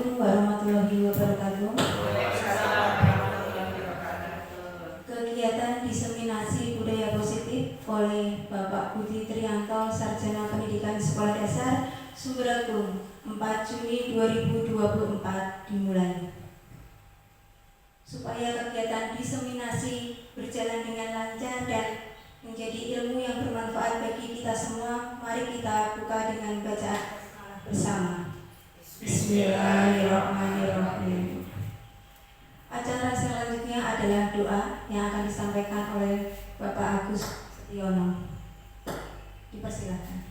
Assalamualaikum warahmatullahi wabarakatuh. Kegiatan diseminasi budaya positif oleh Bapak Budi Trianto, Sarjana Pendidikan Sekolah Dasar Sumberagung, 4 Juni 2024 dimulai. Supaya kegiatan diseminasi berjalan dengan lancar dan menjadi ilmu yang bermanfaat bagi kita semua, mari kita buka dengan bacaan bersama. Bismillahirrahmanirrahim. Acara selanjutnya adalah doa yang akan disampaikan oleh Bapak Agus Setiono. Dipersilakan.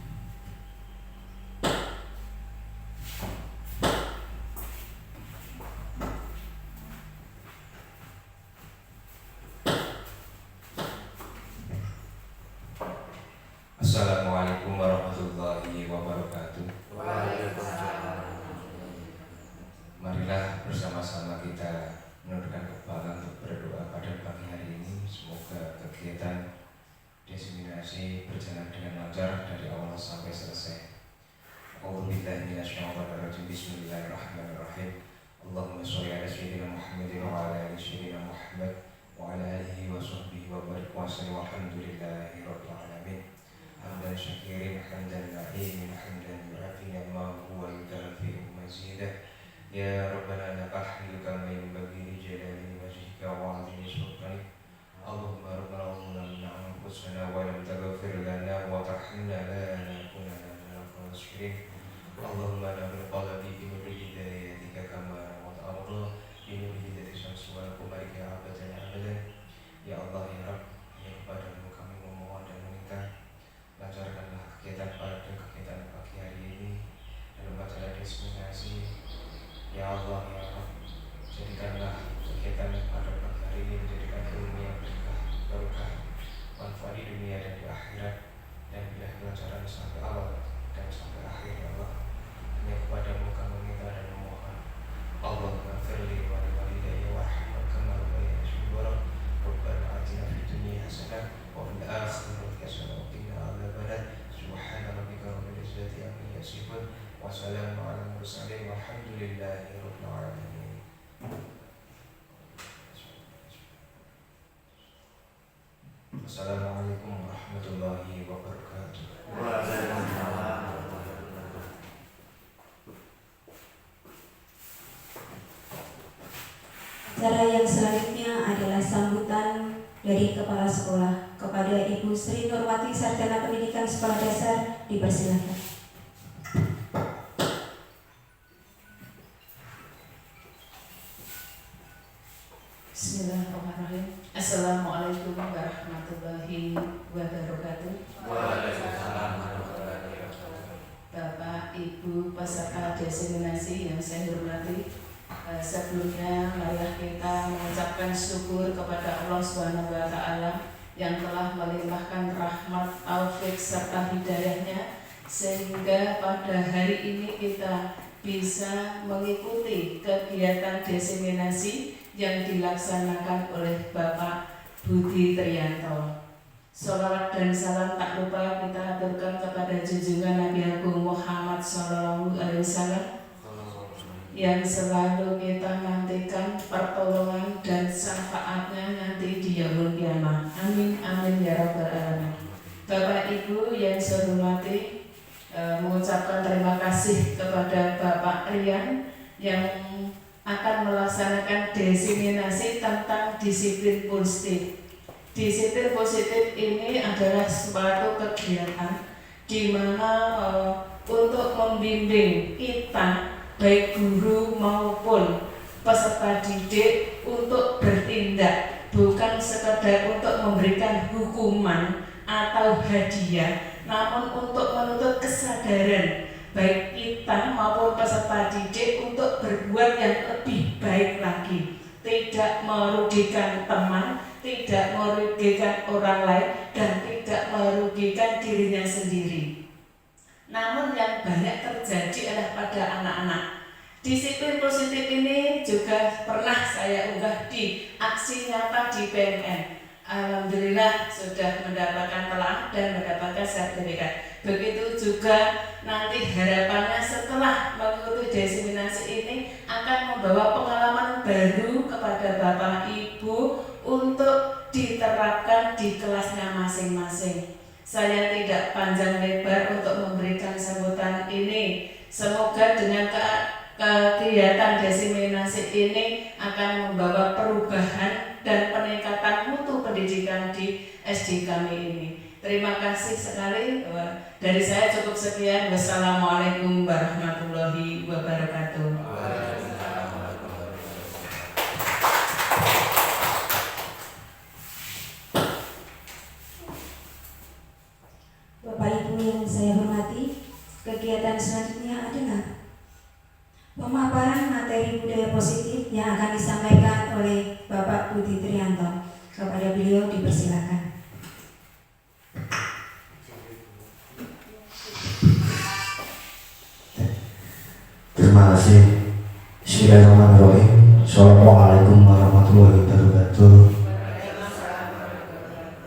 Assalamualaikum warahmatullahi wabarakatuh. Marilah bersama-sama kita menundukkan kepala untuk berdoa pada pagi hari ini. Semoga kegiatan diseminasi berjalan dengan lancar dari awal sampai selesai. A'udzubillahi minasyaitonirrajim. Bismillahirrahmanirrahim. Allahumma sholli ala sayyidina Muhammadin wa ala ali sayyidina Muhammad wa ala alihi wa sahbihi wa barik wa sallim. Walhamdulillahi rabbil alamin. Hamdan syakirin, hamdan na'imin, hamdan yu'afi ni'amahu wa yudafi'u mazidah. Ya Rabbana lakal hamdu kama yanbaghi li jalali wajhika wa 'azimi sultanik. Allahumma rabbana zalamna anfusana wa lam taghfir lana wa tarhamna lanakunanna minal khasirin. Allahumma nawwir qalbi bi nuri hidayatika kama nawwarta al-ardha bi nuri hidayati syamsi wal qamari abadan abadan. Ya Allah ya Rabb, hanya kepadamu kami memohon dan meminta, lancarkanlah kegiatan pada kegiatan pagi hari ini dalam acara diseminasi. Ya Allah ya Rabb, jadikanlah kegiatan pada pagi hari ini menjadikan ilmu yang berkah, manfaat di dunia dan di akhirat, dan bila kelancaran sampai awal dan sampai akhir. Ya Allah, hanya kepadamu kami meminta dan memohon. Allahumma firli wa liwalidayya warhamhum kama rabbayani shaghira. Rabbana atina fid dunya hasanah wa fil akhirati hasanah wa qina adzabannar. Subhana rabbika rabbil izzati amma yasifun. Wassalamu ala mursalin walhamdulillahi rabbil alamin. Assalamualaikum warahmatullahi wabarakatuh. Waalaikumsalam. Acara yang selanjutnya adalah sambutan dari Kepala Sekolah kepada Ibu Sri Nurwati, Sarjana Pendidikan Sekolah Dasar. Dipersilakan. Bismillahirrahmanirrahim. Assalamualaikum warahmatullahi wabarakatuh. Waalaikumsalam warahmatullahi wabarakatuh. Bapak, Ibu, peserta diseminasi yang saya hormati, sebelumnya marilah kita mengucapkan syukur kepada Allah SWT yang telah melimpahkan rahmat, taufik serta hidayahnya sehingga pada hari ini kita bisa mengikuti kegiatan diseminasi yang dilaksanakan oleh Bapak Budi Trianto. Sholawat dan salam tak lupa kita aturkan kepada junjungan Nabi Agung Muhammad SAW yang selalu kita nantikan pertolongan dan syafaatnya nanti di yaumul qiyamah. Amin amin ya rabbal alamin. Bapak Ibu yang saya hormati, mengucapkan terima kasih kepada Bapak Rian yang akan melaksanakan diseminasi tentang disiplin positif. Disiplin positif ini adalah suatu kegiatan di mana untuk membimbing kita, baik guru maupun peserta didik, untuk bertindak, bukan sekedar untuk memberikan hukuman atau hadiah, namun untuk menuntut kesadaran baik kita maupun peserta didik untuk berbuat yang lebih baik lagi, tidak merugikan teman, tidak merugikan orang lain, dan tidak merugikan dirinya sendiri. Namun yang banyak terjadi adalah pada anak-anak. Disiplin positif ini juga pernah saya unggah di aksi nyata di PMN. alhamdulillah sudah mendapatkan telah dan mendapatkan sertifikat. Begitu juga nanti harapannya setelah mengikuti diseminasi ini akan membawa pengalaman baru kepada Bapak Ibu untuk diterapkan di kelasnya masing-masing. Saya tidak panjang lebar untuk memberikan sambutan ini. Semoga dengan kegiatan diseminasi ini akan membawa perubahan dan peningkatan mutu pendidikan di SD kami ini. Terima kasih sekali. Dari saya cukup sekian. Wassalamualaikum warahmatullahi wabarakatuh. Bapak Ibu yang saya hormati, kegiatan selanjutnya adalah pemaparan materi budaya positif yang akan disampaikan oleh Bapak Budi Trianto. Kepada beliau dipersilakan. Terima kasih. Bismillahirrahmanirrahim. Assalamualaikum warahmatullahi wabarakatuh.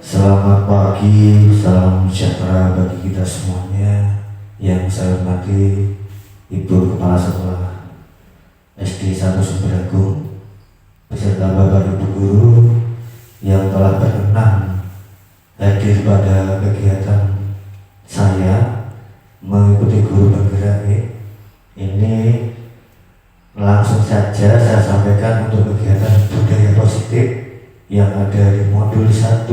Selamat pagi, salam sejahtera bagi kita semuanya. Yang saya hormati Ibu Kepala Sekolah SD 1 Sumber Agung beserta Bapak Ibu Guru yang telah berkenan hadir pada kegiatan saya mengikuti guru bergerak ini. Langsung saja saya sampaikan untuk kegiatan budaya positif yang ada di modul 1.4.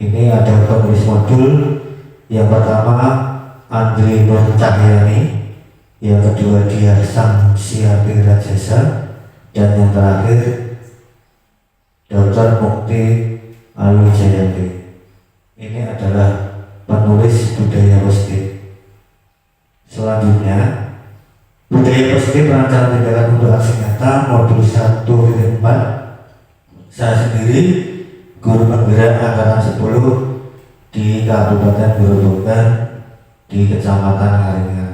Ini ada penulis modul yang pertama Andri Nur Cahyani, yang kedua Diarsang Siapi Rajasa, dan yang terakhir Dr. Mukti Ayu Jayanti. Ini adalah penulis budaya positif. Selanjutnya, budaya positif perancangan tindakan untuk aksi nyata modul 1.4. Saya sendiri guru penggerak angkatan 10 di Kabupaten Grobogan di Kecamatan Haringan.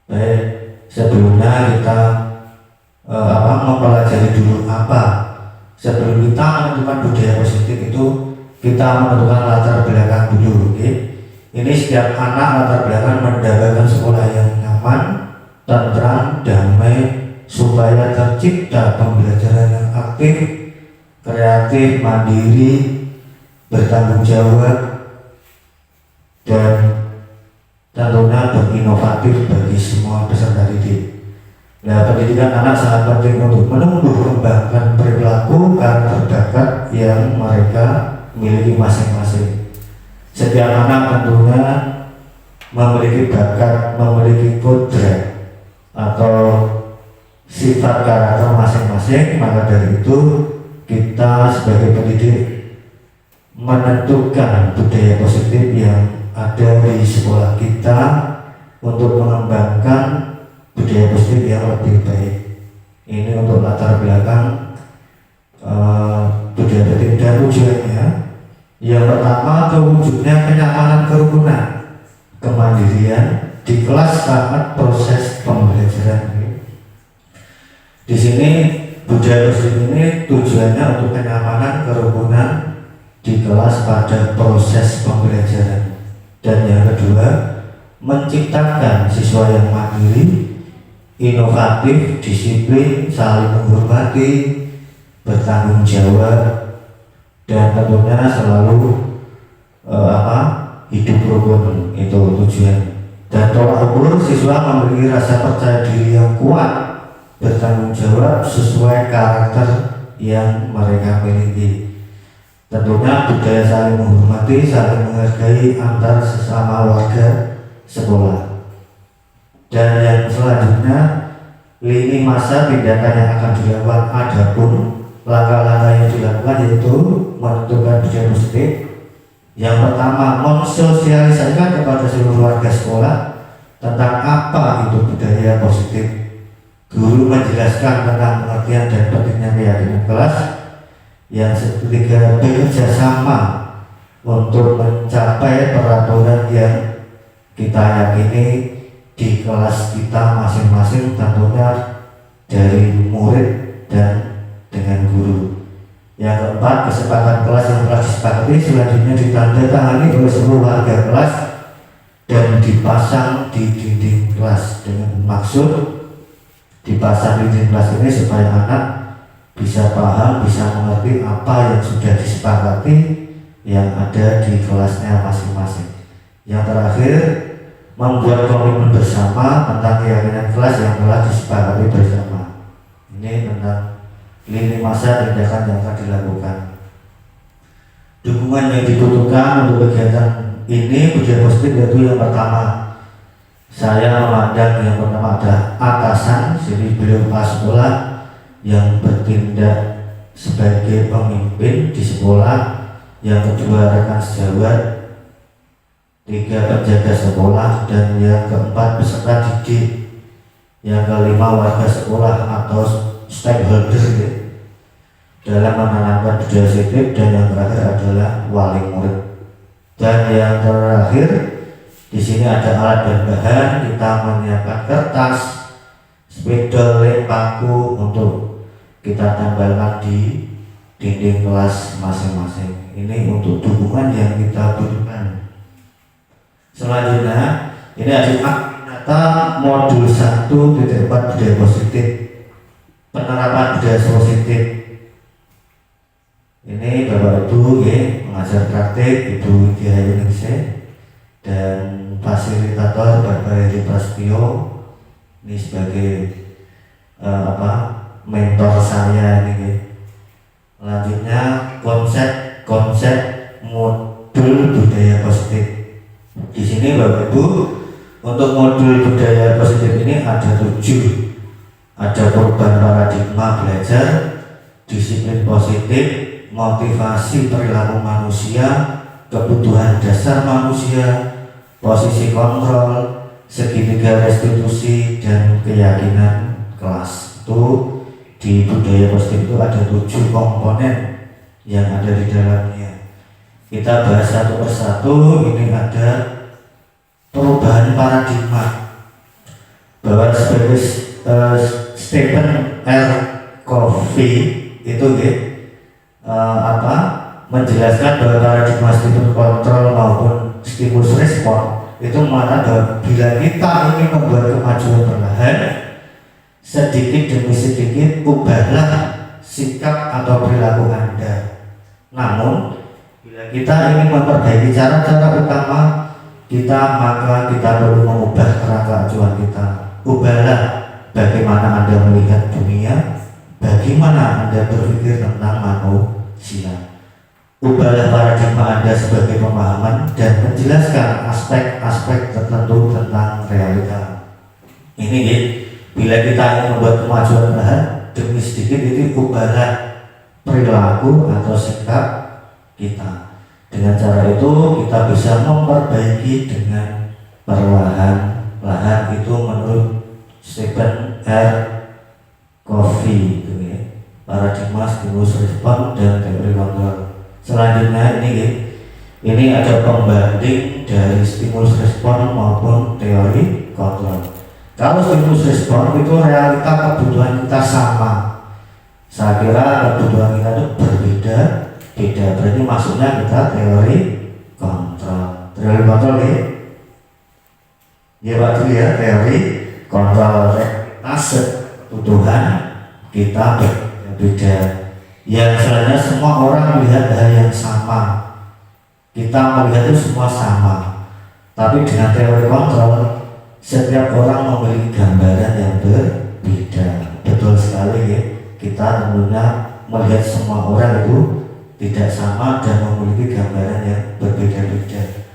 Baik, sebelumnya kita mempelajari dulu sebelum kita menentukan budaya positif itu kita menentukan latar belakang dulu. Ini setiap anak latar belakang mendapatkan sekolah yang nyaman, tentram, damai, supaya tercipta pembelajaran yang aktif, kreatif, mandiri, bertanggung jawab, dan tentunya berinovatif bagi semua peserta didik. Nah, pendidikan anak sangat penting untuk menumbuh kembangkan perilaku karakter bakat yang mereka miliki masing-masing. Setiap anak tentunya memiliki bakat, memiliki kodrat atau sifat karakter masing-masing. Maka dari itu kita sebagai pendidik menentukan budaya positif yang ada di sekolah kita untuk mengembangkan budaya positif yang lebih baik. Ini untuk latar belakang budaya positif dan tujuannya. Yang pertama, terwujudnya kenyamanan kerukunan, kemandirian di kelas saat proses pembelajaran. Di sini budaya positif ini tujuannya untuk kenyamanan kerukunan di kelas pada proses pembelajaran. Dan yang kedua, menciptakan siswa yang mandiri, inovatif, disiplin, saling menghormati, bertanggung jawab, dan tentunya selalu hidup rukun. Itu tujuan. Dan tolak ukur, siswa memiliki rasa percaya diri yang kuat, bertanggung jawab sesuai karakter yang mereka miliki. Tentunya budaya saling menghormati, saling menghargai antar sesama warga sekolah. Dan yang selanjutnya, lini masa tindakan yang akan dilakukan. Adapun langkah-langkah yang dilakukan yaitu menentukan budaya positif. Yang pertama, mensosialisasikan kepada seluruh warga sekolah tentang apa itu budaya positif. Guru menjelaskan tentang pengertian dan pentingnya keyakinan kelas. Yang ketiga, bekerja sama untuk mencapai peraturan yang kita yakini di kelas kita masing-masing, tentunya dari murid dan dengan guru. Yang keempat, disepakati selanjutnya ditandatangani oleh seluruh warga kelas dan dipasang di dinding kelas, dengan maksud dipasang di dinding kelas ini supaya anak bisa paham, bisa mengerti apa yang sudah disepakati yang ada di kelasnya masing-masing. Yang terakhir, membuat komitmen bersama tentang keyakinan kelas yang telah disepakati bersama. Ini tentang lini masa tindakan yang akan dilakukan. Dukungan yang dibutuhkan untuk kegiatan ini budaya positif yaitu yang pertama, saya memandang yang pertama ada atasan, jadi beliau kepala sekolah yang bertindak sebagai pemimpin di sekolah. Yang kedua rekan sejawat, tiga penjaga sekolah, dan yang keempat peserta didik, yang kelima warga sekolah atau stakeholder ya, dalam menanamkan budaya positif, dan yang terakhir adalah wali murid. Dan yang terakhir di sini ada alat dan bahan, kita menyiapkan kertas, spidol, lem, paku untuk kita tempelkan di dinding kelas masing-masing. Ini untuk dukungan yang kita butuhkan. Selanjutnya ini ada nyata modul 1.4 budaya positif, penerapan budaya positif. Ini Bapak Ibu ya, pengajar praktik Ibu Widya Yuningsih dan fasilitator Bapak Heri Prasetyo ini sebagai mentor saya ini ya. Selanjutnya konsep modul budaya positif. Di sini Bapak Ibu, untuk modul budaya positif ini ada 7. Ada perubahan paradigma belajar, disiplin positif, motivasi perilaku manusia, kebutuhan dasar manusia, posisi kontrol, segitiga restitusi, dan keyakinan kelas. Itu di budaya positif itu ada 7 komponen yang ada di dalamnya. Kita bahas satu persatu. Ini ada perubahan paradigma. Bahwa sebagai Stephen R. Covey itu menjelaskan bahwa paradigma stimulus kontrol maupun stimulus respon itu mengatakan bahwa bila kita ingin membuat kemajuan perlahan, sedikit demi sedikit ubahlah sikap atau perilaku Anda. Namun bila kita ingin memperbaiki cara-cara utama kita, maka kita perlu mengubah kerangka acuan kita. Ubahlah bagaimana Anda melihat dunia, bagaimana Anda berpikir tentang manusia. Ubahlah paradigma Anda sebagai pemahaman dan menjelaskan aspek-aspek tertentu tentang realita. Ini ya, bila kita ingin membuat kemajuan perlahan demi sedikit, itu ubahlah perilaku atau sikap kita. Dengan cara itu kita bisa memperbaiki dengan perlahan-lahan. Itu menurut Stephen R. Covey itu ya, paradigma stimulus respon dan teori kontrol. Selanjutnya ini ada pembanding dari stimulus respon maupun teori kontrol. Kalau stimulus respon itu realita kebutuhan kita sama, saya kira kebutuhan kita itu berbeda. Berarti maksudnya kita teori kontrol. Teori kontrol ya Pak dulu ya, teori kontrol kebutuhan kita berbeda. Yang sebenarnya semua orang melihat hal yang sama, kita melihat itu semua sama. Tapi dengan teori kontrol, setiap orang memiliki gambaran yang berbeda. Betul sekali ya, kita tentunya melihat semua orang itu tidak sama dan memiliki gambaran yang berbeda-beda.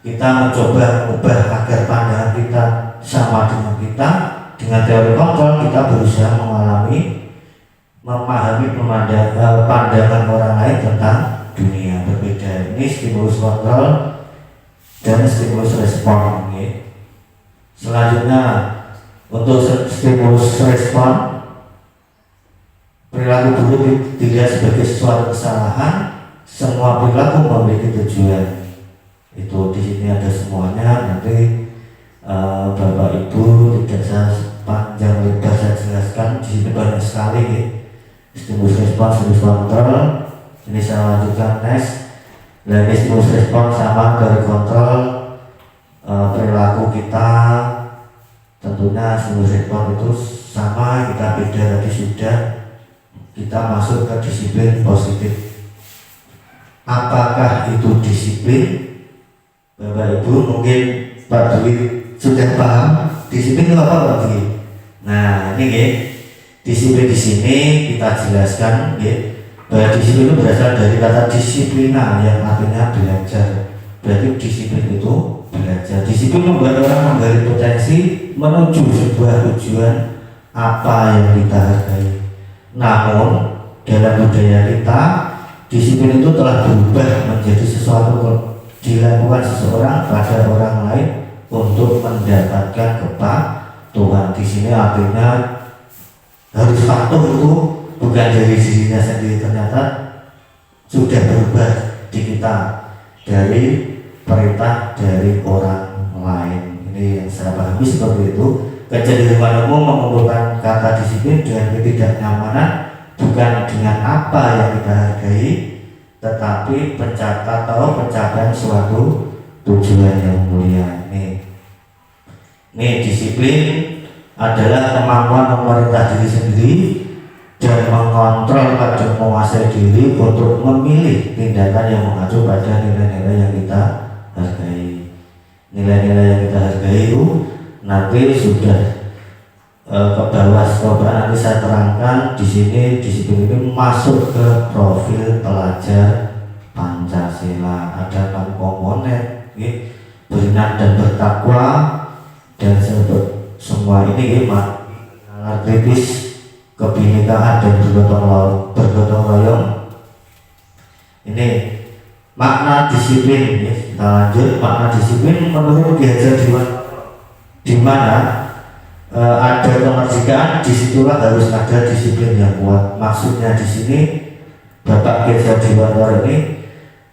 Kita mencoba mengubah agar pandangan kita sama dengan kita. Dengan teori kontrol kita berusaha memahami pandangan orang lain tentang dunia berbeda. Ini stimulus kontrol dan stimulus respon. Selanjutnya untuk stimulus respon, perilaku buruk dilihat sebagai sesuatu kesalahan. Semua perilaku memiliki tujuan. Itu di sini ada semuanya. Nanti Bapak Ibu tidak saya panjang lebar saya jelaskan. Di sini banyak sekali stimulus respon, stimulus kontrol. Ini saya lanjutkan next. Lagi stimulus respon sama dari kontrol perilaku kita. Tentunya stimulus respon itu sama, kita beda tadi sudah. Kita masuk ke disiplin positif. Apakah itu disiplin? Bapak Ibu mungkin Pak Dwi sudah paham disiplin itu apa Pak Dwi? Nah ini ya, disiplin di sini kita jelaskan ya, bahwa disiplin itu berasal dari kata disiplina yang artinya belajar. Berarti disiplin itu belajar. Disiplin membuat orang menggali potensi menuju sebuah tujuan apa yang kita hargai. Namun dalam budaya kita, disiplin itu telah berubah menjadi sesuatu dilakukan seseorang pada orang lain untuk mendapatkan kepatuhan. Di sini artinya harus patuh itu bukan dari dirinya sendiri, ternyata sudah berubah di kita dari perintah dari orang lain. Ini yang saya pahami seperti itu. Kecenderungan umum mengumpulkan kata disiplin dengan ketidaknyamanan bukan dengan apa yang kita hargai, tetapi pencapaian suatu tujuan yang mulia. Ini disiplin adalah kemampuan memerintah diri sendiri dan mengontrol dan menguasai diri untuk memilih tindakan yang mengacu pada nilai-nilai yang kita hargai. Nilai-nilai yang kita hargai itu nanti sudah ke bawah, coba nanti saya terangkan di sini. Disiplin ini masuk ke profil pelajar Pancasila. Ada 6 komponen, beriman dan bertakwa, dan semua ini nalar kritis, kebinekaan dan bergotong royong. Ini makna disiplin. Kita lanjut. Makna disiplin menurut Ki Hajar Dewantara, di mana ada kemerdekaan, disitulah harus ada disiplin yang kuat. Maksudnya di sini Bapak Ki Hajar Dewantara ini,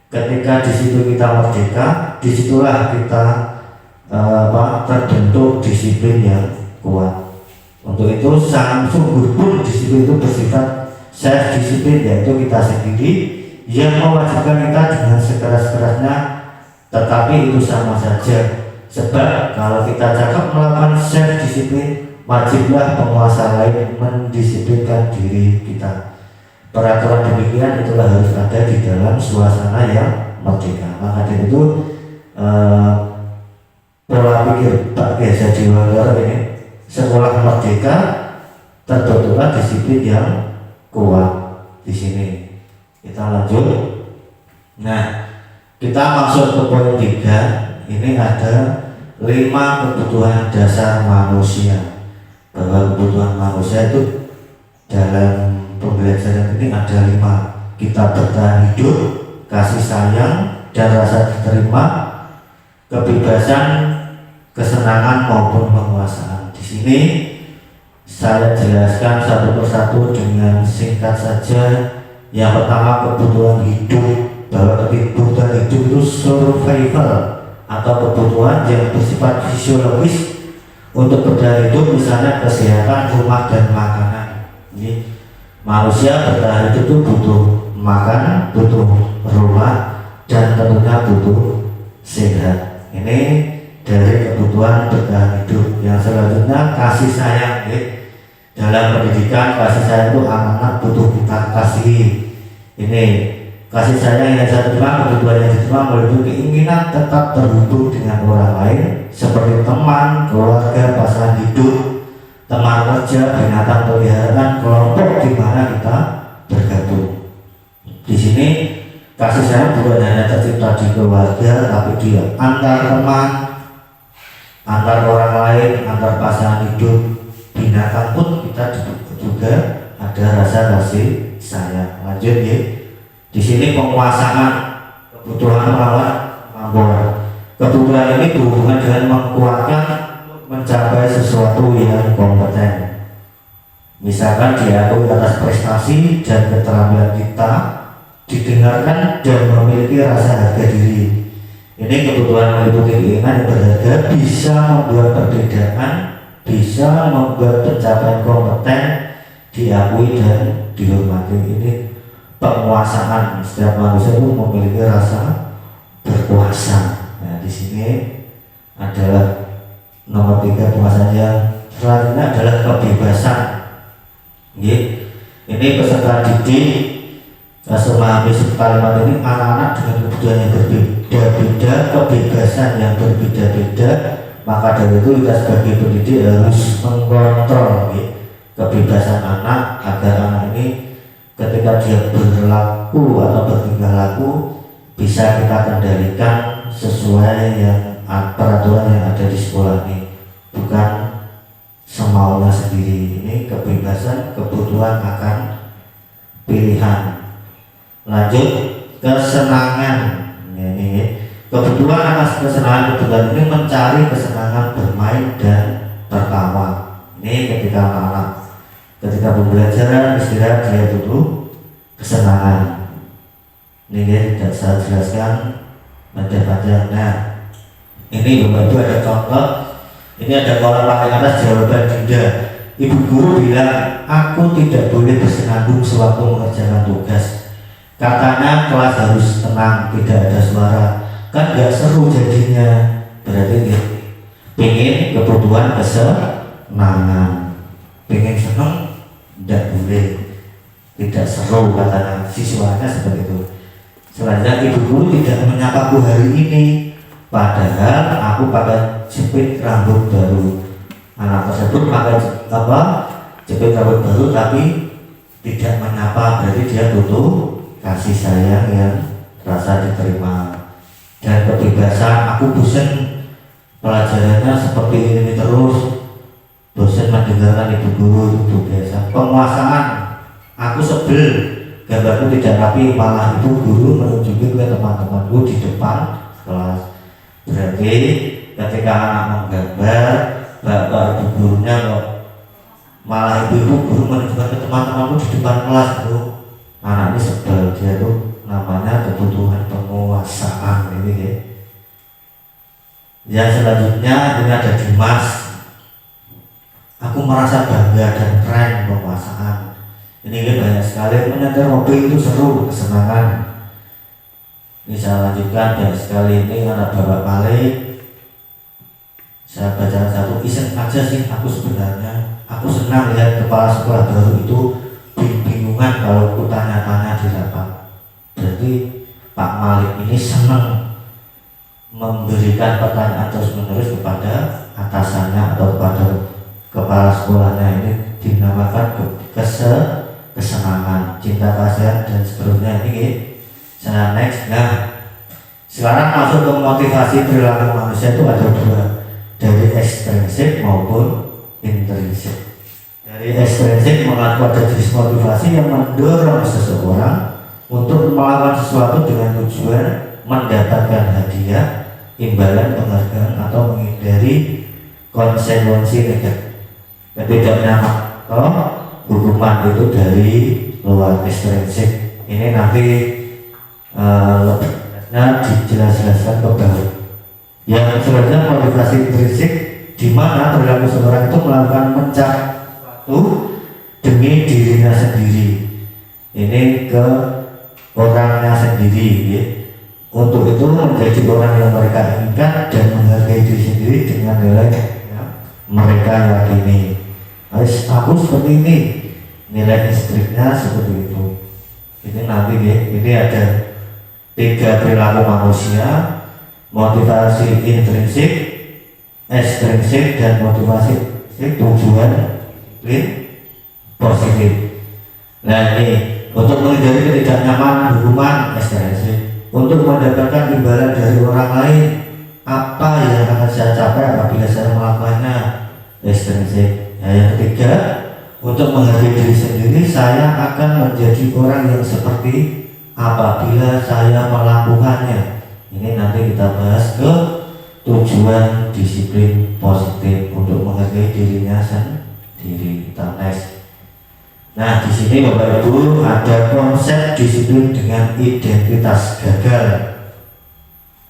ketika di situ kita merdeka, disitulah kita terbentuk disiplin yang kuat. Untuk itu sangat sungguh pun disiplin itu bersifat self disiplin, yaitu kita sendiri yang mewajibkan kita dengan sekeras-kerasnya, tetapi itu sama saja. Sebab kalau kita cakap melakukan self disiplin, wajiblah penguasa lain mendisiplinkan diri kita. Peraturan demikian itulah harus ada di dalam suasana yang merdeka. Maka dari itu pola pikir Pak Ki Hajar Dewantara ini, sekolah merdeka terbentuklah disiplin yang kuat. Di sini kita lanjut. Nah, kita masuk ke poin 3. Ini ada 5 kebutuhan dasar manusia. Bahwa kebutuhan manusia itu dalam pembelajaran ini ada 5. Kita bertahan hidup, kasih sayang dan rasa diterima, kebebasan, kesenangan maupun penguasaan. Di sini saya jelaskan satu persatu dengan singkat saja. Yang pertama, kebutuhan hidup. Bahwa kebutuhan hidup itu survival atau kebutuhan yang bersifat fisiologis untuk bertahan hidup, misalnya kesehatan, rumah dan makanan. Ini manusia bertahan hidup itu butuh makan, butuh rumah, dan tentunya butuh sehat. Ini dari kebutuhan bertahan hidup. Yang selanjutnya kasih sayang. Dalam pendidikan, kasih sayang itu anak-anak butuh kita kasihi. Ini kasih sayang yang saya terima, kebutuhan yang diterima meliputi keinginan tetap terhubung dengan orang lain seperti teman, keluarga, pasangan hidup, teman kerja, binatang peliharaan, kelompok di mana kita bergabung. Di sini kasih sayang bukan hanya tercipta di keluarga, tapi di antar teman, antar orang lain, antar pasangan hidup, binatang pun kita juga ada rasa kasih sayang. Lanjut ya. Di sini penguasaan kebutuhan melawan kemampuan. Kebutuhan ini berhubungan dengan menguatkan mencapai sesuatu yang kompeten. Misalkan diakui atas prestasi dan keterampilan kita, didengarkan dan memiliki rasa harga diri. Ini kebutuhan meliputi keinginan yang berharga, bisa membuat perbedaan, bisa membuat pencapaian kompeten diakui dan dihormati. Ini penguasaan. Setiap manusia itu memiliki rasa berkuasa. Nah, di sini adalah nomor 3 penguasaan. Yang selanjutnya adalah kebebasan. Ini peserta didik memahami kalimat ini, anak-anak dengan kebutuhan yang berbeda-beda, kebebasan yang berbeda-beda. Maka dari itu kita sebagai pendidik harus mengontrol kebebasan anak agar anak ini ketika dia berlaku atau bertingkah laku bisa kita kendalikan sesuai yang peraturan yang ada di sekolah ini, bukan semaunya sendiri. Ini kebebasan, kebutuhan akan pilihan. Lanjut, kesenangan. Ini kebutuhan atas kebutuhan ini mencari kesenangan bermain dan tertawa. Ini ketika anak-anak ketika pembelajaran istirahat dia butuh kesenangan. Ini tidak saya jelaskan panjang-panjang. Nah, ini Bapak Ibu ada contoh. Ini ada kolam paling atas jawaban Dinda. Ibu guru bilang, aku tidak boleh bersenandung sewaktu mengerjakan tugas. Katanya kelas harus tenang, tidak ada suara. Kan gak seru jadinya. Berarti dia pengen kebutuhan kesenangan, pengen seneng, tidak boleh, tidak seru katanya siswanya seperti itu. Selanjutnya ibu guru tidak menyapaku hari ini, padahal aku pakai jepit rambut baru. Anak tersebut pakai jepit rambut baru tapi tidak menyapa, berarti dia butuh kasih sayang yang rasa diterima. Dan kebebasan, aku bosan pelajarannya seperti ini terus, bosan mendengarkan ibu guru, itu biasa. Penguasaan, aku sebel gambarku tidak rapi, malah ibu guru menunjukin ke teman-temanku di depan kelas. Berarti ketika anak menggambar, bapak ibu gurunya kok malah ibu guru menunjukkan ke teman-temanku di depan kelas, itu anak ini sebel. Dia tuh namanya kebutuhan penguasaan. Ini ya. Yang selanjutnya ini ada Dimas. Aku merasa bangga dan keren penguasaan. Ini kan banyak sekali, menyetir mobil itu seru, kesenangan. Ini saya lanjutkan, banyak sekali. Ini anak Bapak Malik. Saya baca satu, iseng aja sih aku sebenarnya. Aku senang lihat kepala sekolah baru itu bingungan kalau aku tanya-tanya di rapat. Berarti Pak Malik ini senang memberikan pertanyaan terus-menerus kepada atasannya atau kepada kepala sekolahnya. Ini dinamakan kesenangan, cinta kasih dan seterusnya. Ini saya next. Nah, sekarang masuk ke motivasi perilaku manusia itu ada 2, dari ekstrinsik maupun intrinsik. Dari ekstrinsik mengaku ada jenis motivasi yang mendorong seseorang untuk melakukan sesuatu dengan tujuan mendapatkan hadiah, imbalan, penghargaan atau menghindari konsekuensi negatif. Ketidaknya atau hukuman itu dari luar ekstrinsik. Ini nanti lebihnya dijelaskan ke bawah. Yang sebenarnya motivasi intrinsik di mana perilaku seseorang itu melakukan mencari sesuatu demi dirinya sendiri. Ini ke orangnya sendiri, ya. Untuk itu menjadi orang yang mereka inginkan dan menghargai diri sendiri dengan nilai yang mereka yakini. Aku seperti ini, nilai intrinsiknya seperti itu. Ini nanti ya, ini ada 3 perilaku manusia: motivasi intrinsik, ekstrinsik, dan motivasi tujuan positif. Nah, ini untuk menghindari ketidaknyamanan hukuman ekstrinsik, untuk mendapatkan imbalan dari orang lain, apa yang akan saya capai apabila saya melakukannya, ekstrinsik. Nah, yang ketiga, untuk menghargai diri sendiri, saya akan menjadi orang yang seperti apabila saya melakukannya. Ini nanti kita bahas ke tujuan disiplin positif untuk menghargai dirinya sendiri. Kita next. Nah, di sini Bapak Ibu ada konsep disiplin dengan identitas gagal.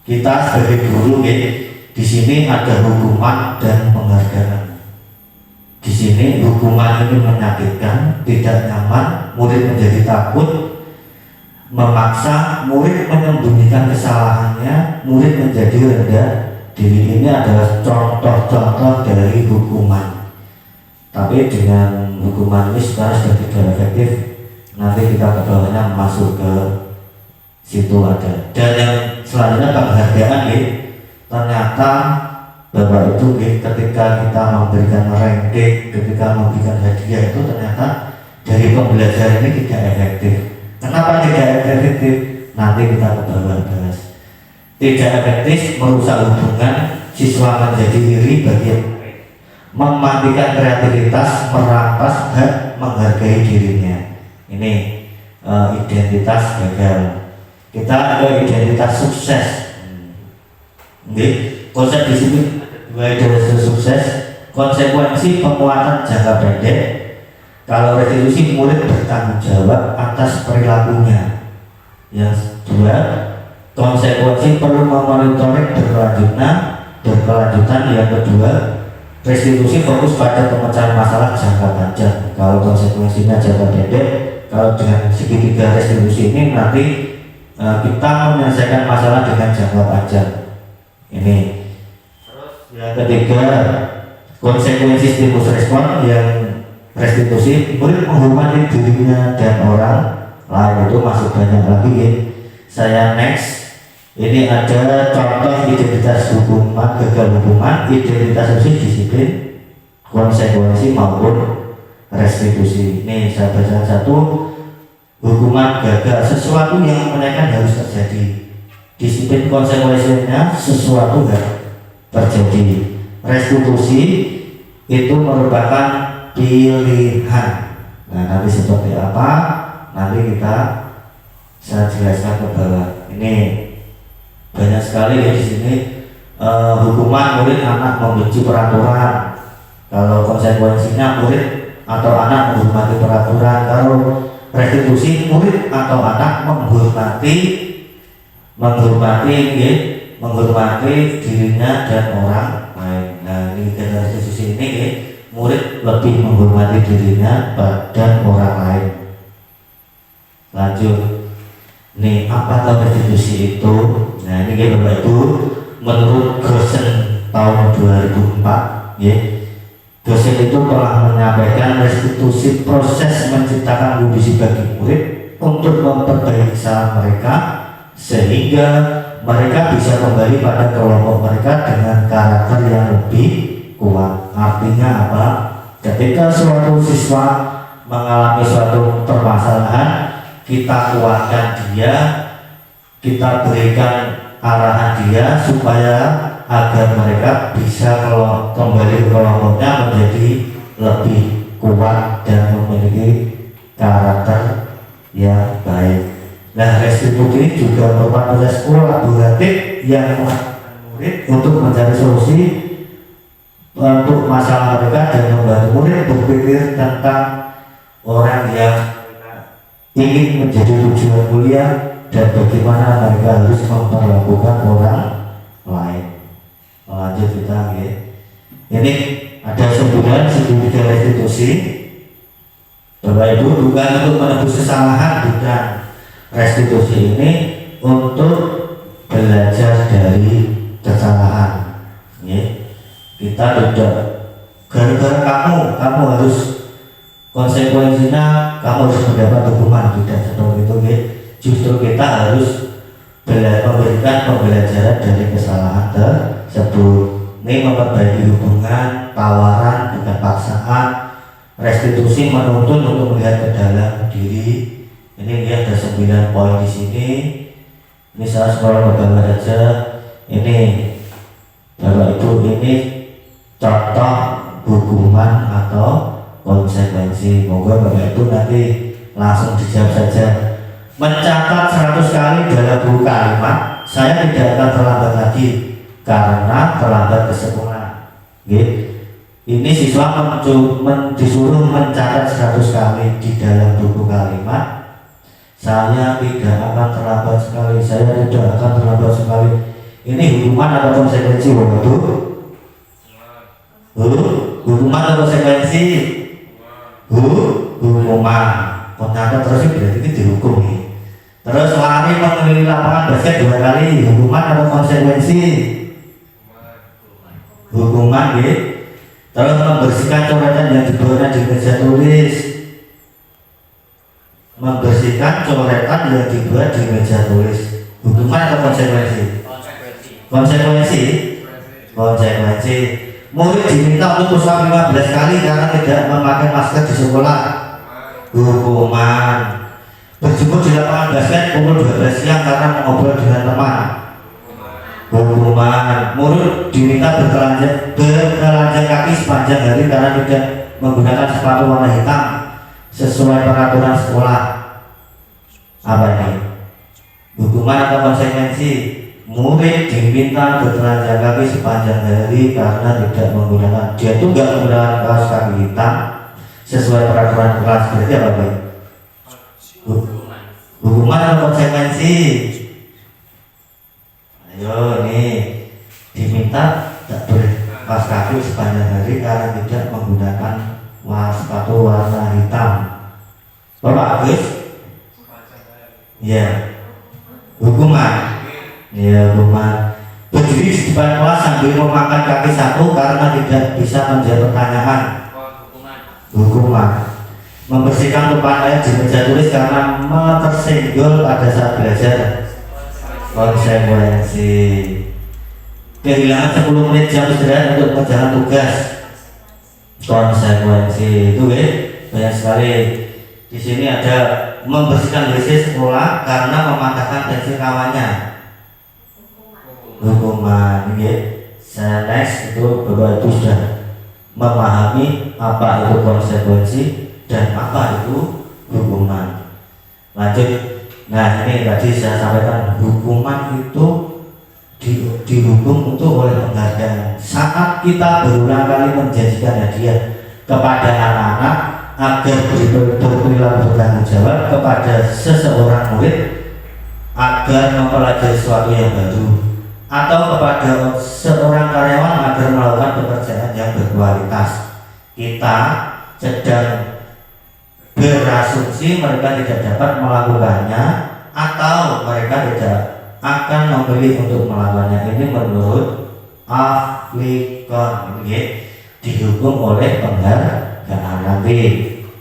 Kita sebagai guru, di sini ada hukuman dan penghargaan. Di sini hukuman ini menyakitkan, tidak nyaman, murid menjadi takut, memaksa murid menyembunyikan kesalahannya, murid menjadi rendah diri. Ini adalah contoh-contoh dari hukuman. Tapi dengan hukuman ini sekarang sudah tidak efektif, nanti kita ke bawahnya masuk ke situ ada. Dan yang selanjutnya penghargaan ya. Ternyata Bapak Ibu ketika kita memberikan ranking, ketika memberikan hadiah itu ternyata dari pembelajaran ini tidak efektif. Kenapa tidak efektif? Nanti kita ke bawah bahas. Tidak efektif, merusak hubungan, siswa menjadi iri bagian, mematikan kreativitas, merampas hak menghargai dirinya. Ini identitas gagal. Kita ada identitas sukses. Konsep di sini dua identitas sukses. Konsekuensi penguatan jangka pendek. Kalau restitusi, murid bertanggung jawab atas perilakunya. Yang kedua, konsekuensi perlu memonitoring berkelanjutan. Yang kedua, restitusi fokus pada pemecahan masalah jangka panjang. Kalau konsekuensinya jangka pendek, kalau dengan segitiga restitusi ini nanti kita menyelesaikan masalah dengan jangka panjang. Ini. Terus yang ketiga, konsekuensi stimulus respon. Yang restitusi, murid menghormati dirinya dan orang lain. Itu masuk banyak lagi ya. Saya next. Ini ada contoh identitas hukuman, gagal hukuman, identitas disiplin, konsekuensi maupun restitusi. Ini saya baca satu. Hukuman gagal, sesuatu yang menaikkan harus terjadi. Disiplin, konsekuensinya sesuatu yang terjadi. Restitusi itu merupakan pilihan. Nah, nanti seperti apa? Nanti saya jelaskan ke bawah. Ini banyak sekali ya di sini. Hukuman, murid anak membenci peraturan. Kalau konsekuensinya menghormati atau anak menghormati peraturan. Kalau restitusi, murid atau anak menghormati dirinya dan orang lain. Nah, ini dengan restitusi ini murid lebih menghormati dirinya dan orang lain. Lanjut. Nih, apa tahu restitusi itu? Nah, ini Bapak Ibu, menurut Gosen tahun 2004 ya. Gosen itu telah menyampaikan restitusi proses menciptakan kondisi bagi murid untuk memperbaiki kesalahan mereka sehingga mereka bisa kembali pada kelompok mereka dengan karakter yang lebih kuat. Artinya apa? Ketika suatu siswa mengalami suatu permasalahan, kita kuatkan dia, kita berikan arahan dia supaya agar mereka bisa kembali ke kelompoknya menjadi lebih kuat dan memiliki karakter yang baik. Nah, restitusi juga merupakan proses kolaboratif yang menggunakan murid untuk mencari solusi untuk masalah mereka dan membantu murid berpikir tentang orang yang ingin menjadi tujuan mulia dan bagaimana mereka harus memperlakukan orang lain. Lanjut kita ya. Ini ada 9 restitusi. Bapak Ibu, bukan untuk menebus kesalahan, bukan. Restitusi ini untuk belajar dari kesalahan ya. Kita tidak gara-gara kamu harus konsekuensinya kamu harus mendapat hukuman, tidak seperti itu ya. Justru kita harus memberikan pembelajaran dari kesalahan tersebut. Ini memperbaiki hubungan, tawaran bukan paksaan. Restitusi menuntun untuk melihat ke dalam diri. Ini dia ada 9 poin di sini. Ini saya sekolah gambar aja. Ini Bapak Ibu, ini contoh hukuman atau konsekuensi. Moga Bapak Ibu nanti langsung dijawab saja. Mencatat 100 kali dalam buku kalimat, saya tidak akan terlambat lagi karena terlambat kesempurnaan. Ini siswa disuruh mencatat 100 kali di dalam buku kalimat. Saya tidak akan terlambat sekali. Saya tidak akan terlambat sekali. Ini hukuman atau konsekuensi, Bapak Ibu? Hukuman atau konsekuensi? Hukuman. Pencatat terus berarti ini dihukum nih. Terus lari mengelilingi lapangan basket 2 kali, hukuman atau konsekuensi? Hukuman ya. Terus membersihkan coretan yang dibuatnya di meja tulis. Membersihkan coretan yang dibuat di meja tulis. Hukuman atau konsekuensi? Konsekuensi. Konsekuensi. Murid diminta untuk push-up 15 kali karena tidak memakai masker di sekolah. Hukuman. Berjemur di lapangan basket pukul 12 siang karena mengobrol dengan teman. Hukuman. Murid diminta bertelanjang kaki sepanjang hari karena tidak menggunakan sepatu warna hitam sesuai peraturan sekolah. Apa ini? Hukuman atau konsekuensi? Murid diminta bertelanjang kaki sepanjang hari karena tidak menggunakan, dia itu nggak menggunakan kaos kaki hitam sesuai peraturan kelas. Berarti apa ini? Hukuman atau konsekuensi? Ayo nih, diminta tak boleh kaos kaki sepanjang hari karena tidak menggunakan sepatu warna hitam. Bapak Agus? Ya. Hukuman. Ya, hukuman. Berdiri di depan kelas sambil memakan kaki satu karena tidak bisa menjawab pertanyaan. Hukuman. Membersihkan tumpahan air di meja tulis karena tersenggol pada saat belajar. Konsekuensi. Kehilangan 10 menit jam istirahat untuk mengerjakan tugas. Konsekuensi itu banyak sekali. Di sini ada membersihkan WC sekolah karena mematahkan pensil kawannya. Hukuman. Saya next itu Bapak Ibu sudah memahami apa itu konsekuensi dan apa itu hukuman. Lanjut. Nah, ini tadi saya sampaikan hukuman itu dihukum itu oleh penghargaan. Saat kita berulang kali menjanjikan hadiah kepada anak-anak agar berperilaku bertanggung jawab, kepada seseorang murid agar mempelajari sesuatu yang baru, atau kepada seorang karyawan agar melakukan pekerjaan yang berkualitas, kita sedang berasumsi mereka tidak dapat melakukannya atau mereka tidak akan memilih untuk melakukannya. Ini menurut Aflikon ini dihukum oleh penghargaan. Nanti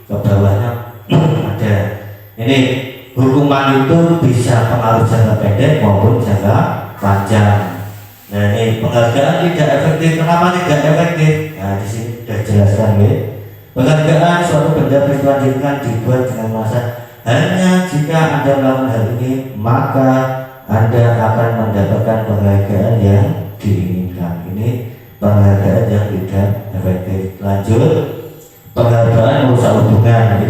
ke bawahnya ada ini, hukuman itu bisa pengaruh jangka pendek maupun jangka panjang. Nah, ini penghargaan tidak efektif. Kenapa tidak efektif? Nah, di sini sudah jelaskan ya. Penghargaan suatu benda peristiwa dibuat dengan masa hanya jika Anda melakukan hal ini maka Anda akan mendapatkan penghargaan yang diinginkan. Ini penghargaan yang tidak efektif. Lanjut, penghargaan merusak hubungan.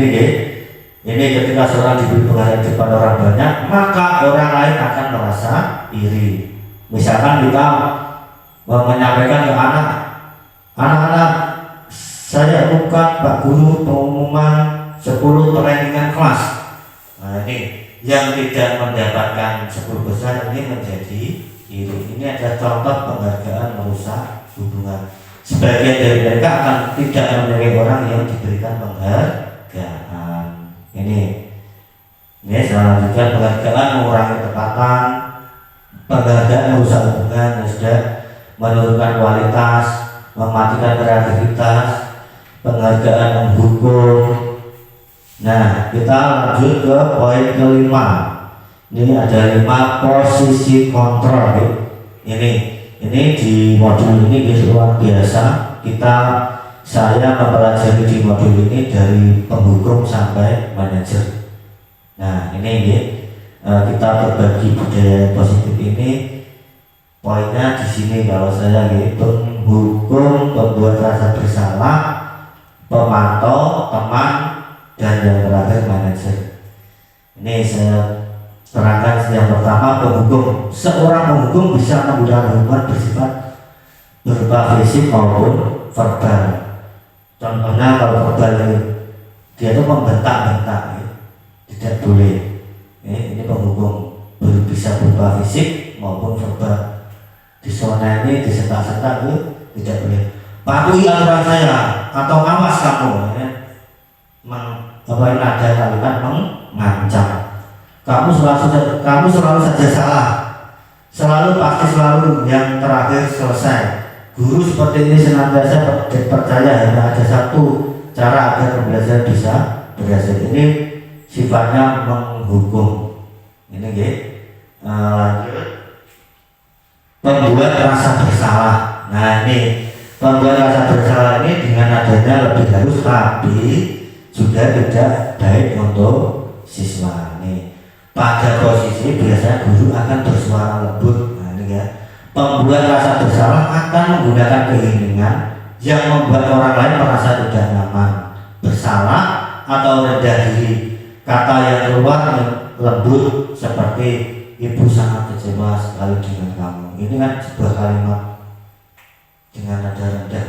Ini ketika seorang diberi penghargaan di depan orang banyak, maka orang lain akan merasa iri. Misalkan kita menyampaikan ke anak-anak, saya bukan Pak Guru pengumuman 10 pertandingan kelas. Nah, ini yang tidak mendapatkan 10 besar ini menjadi iri. Ini adalah contoh penghargaan merusak hubungan. Sebagian dari mereka akan tidak menilai orang yang diberikan penghargaan. Ini selanjutnya penghargaan mengurangi ketepatan, penghargaan merusak hubungan, sudah menurunkan kualitas, mematikan kreativitas, penghargaan menghukum. Nah, kita lanjut ke poin kelima. Ini ada 5 posisi kontrol. Ini di modul ini luar biasa. Saya mempelajari di modul ini dari penghukum sampai manajer. Nah, ini kita berbagi budaya positif ini. Poinnya di sini kalau saya penghukum, pembuat rasa bersalah, pemantau, teman, dan yang terakhir manajer. Ini saya terangkan yang pertama, penghukum. Seorang penghukum bisa menggunakan hukuman bersifat berupa fisik maupun verbal. Contohnya kalau verbal dia itu membentak-bentak, tidak boleh. Ini penghukum, bisa berupa fisik maupun verbal. Di zona ini disentak-sentak tidak boleh. Patuhi aturan saya atau awas kamu. Ada kalimat mengancam. kamu selalu saja salah, pasti selalu yang terakhir selesai. Guru seperti ini senantiasa percaya hanya ada satu cara agar pembelajaran bisa berhasil. Ini sifatnya menghukum. Ini lanjut. Pembuat rasa bersalah. Nah ini pembuat rasa bersalah ini dengan adanya lebih halus tapi juga tidak baik untuk siswa. Ini pada posisi biasanya guru akan bersuara lembut. Nah ini ya, pembuat rasa bersalah akan menggunakan keinginan yang membuat orang lain merasa tidak nyaman, bersalah atau rendah diri. Kata yang keluar lembut seperti ibu sangat kecewa sekali dengan kamu. Ini kan sebuah kalimat dengan nada rendah,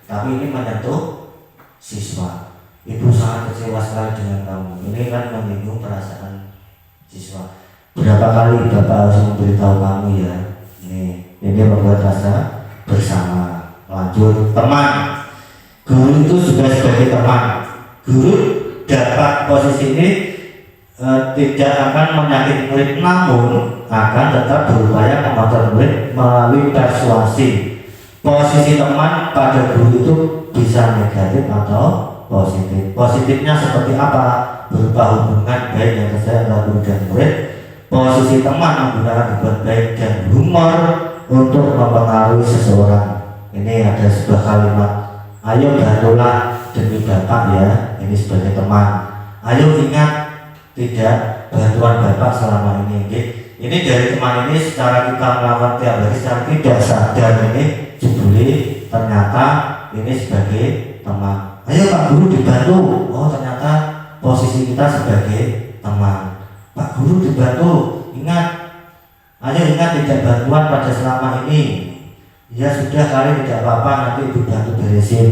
tapi ini menyentuh siswa. Ibu sangat kecewa sekali dengan kamu. Ini kan menyinggung perasaan siswa. Berapa kali Bapak harus memberitahu kamu ya? Ini membuat rasa bersama. Lanjut, teman. Guru itu juga sebagai teman. Guru dapat posisi ini tidak akan menyakiti murid, namun akan tetap berupaya mengontrol murid melalui persuasi. Posisi teman pada guru itu bisa negatif atau positif. Positifnya seperti apa? Berupa hubungan baik yang terjadi antara guru dan murid. Posisi teman menggunakan hubungan baik dan humor untuk mempengaruhi seseorang. Ini ada sebuah kalimat, ayo bantulah demi Bapak ya. Ini sebagai teman. Ayo ingat tidak bantuan Bapak selama ini. Ini dari teman ini secara kita melakukan tiap hari secara tidak sadar ini jebuli ternyata ini sebagai teman. Ayo Pak Guru dibantu. Oh ternyata posisi kita sebagai teman. Pak Guru dibantu. Ingat, ayo ingat tidak bantuan pada selama ini. Ya sudah kali tidak apa-apa, nanti ibu bantu beresin.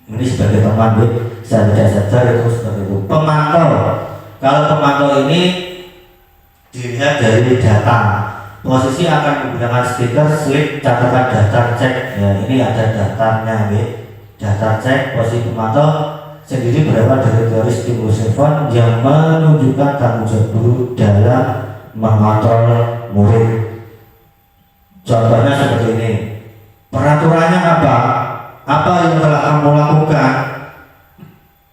Ini sebagai teman, saya tidak sadar itu seperti itu. Pemantau. Kalau pemantau ini dilihat dari data, posisi akan menggunakan stiker, slip, catatan daftar cek. Ya, ini ada daftarnya, daftar cek. Posisi pemantau sendiri berasal dari teori stimulus respons yang menunjukkan tanggung jawab guru dalam mengontrol murid. Contohnya seperti ini. Peraturannya apa? Apa yang telah kamu lakukan?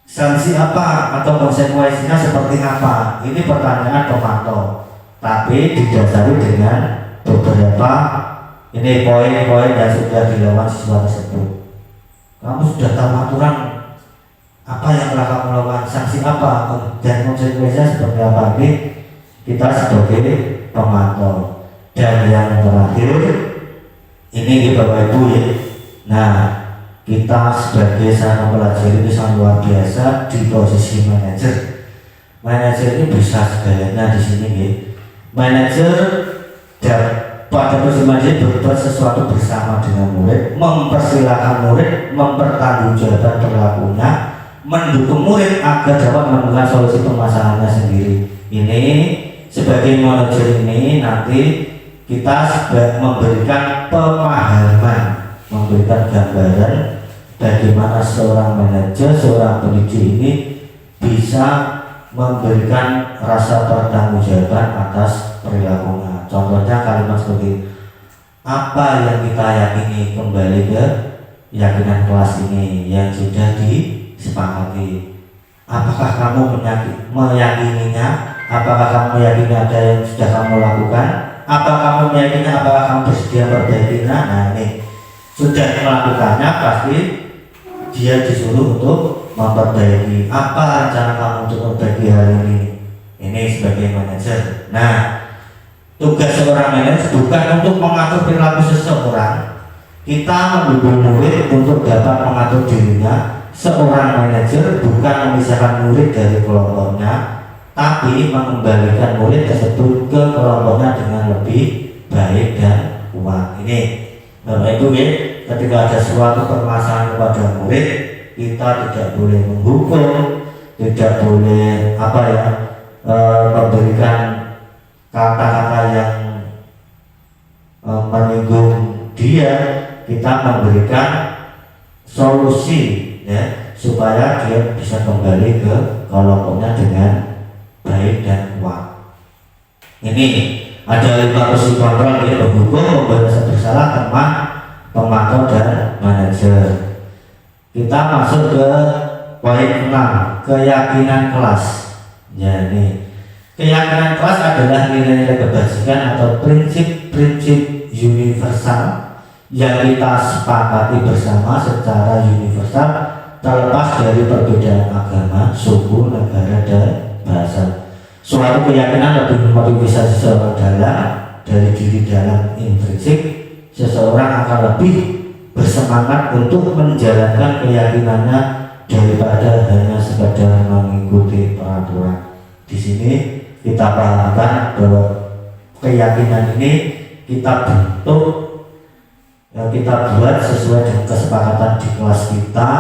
Sanksi apa atau konsekuensinya seperti apa? Ini pertanyaan pemantau, tapi didasari dengan beberapa ini poin-poin yang sudah dilakukan siswa tersebut. Kamu sudah tahu aturan apa yang telah kamu lakukan, sanksi apa dan konsekuensinya seperti apa? Ini kita sebagai pemantau. Dan yang terakhir ini di Bapak Ibu ya. Nah, kita sebagai sang pelajar ini sangat luar biasa di posisi manajer. Manajer ini bisa segalanya di sini ya. Manajer dan pada posisi manajer berbuat sesuatu bersama dengan murid, mempersilahkan murid, mempertanggungjawabkan perilakunya, mendukung murid agar dapat menemukan solusi permasalahannya sendiri. Ini sebagai manajer ini nanti kita sudah memberikan pemahaman, memberikan gambaran bagaimana seorang manajer, seorang pendidik ini bisa memberikan rasa pertanggungjawaban atas perilakunya. Contohnya kalimat seperti apa yang kita yakini, kembali ke keyakinan kelas ini yang sudah disepakati. Apakah kamu meyakininya? Apakah kamu meyakini ada yang sudah kamu lakukan? Apakah kamu meyakini, apakah kamu bersedia memperbaikinya? Nah ini sudah melakukannya, pasti dia disuruh untuk memperbaiki. Apa rencana kamu untuk memperbaiki hal ini? Ini sebagai manajer. Nah, tugas seorang manajer bukan untuk mengatur perilaku seseorang. Kita mendukung murid untuk dapat mengatur dirinya. Seorang manajer bukan memisahkan murid dari kelompoknya, tapi mengembalikan murid tersebut ke kelompoknya dengan lebih baik dan kuat. Ini Bapak Ibu ya, ketika ada suatu permasalahan kepada murid, kita tidak boleh menghukum, tidak boleh memberikan kata-kata yang menyinggung dia. Kita memberikan solusi ya, supaya dia bisa kembali ke kelompoknya dengan baik dan kuat. Ini ada 5 posisi kontrol, yaitu penghukum, pemberi rasa bersalah, teman, pemantau, dan manajer. Kita masuk ke poin 6, keyakinan kelas. Ya, ini keyakinan kelas adalah nilai-nilai kebajikan atau prinsip-prinsip universal yang kita sepakati bersama secara universal, terlepas dari perbedaan agama, suku, negara, dan bahasa. Suatu keyakinan lebih memotivasi seseorang dari diri dalam intrinsik. Seseorang akan lebih bersemangat untuk menjalankan keyakinannya daripada hanya sekedar mengikuti peraturan. Di sini kita pahamkan bahwa keyakinan ini kita bentuk, kita buat sesuai dengan kesepakatan di kelas kita,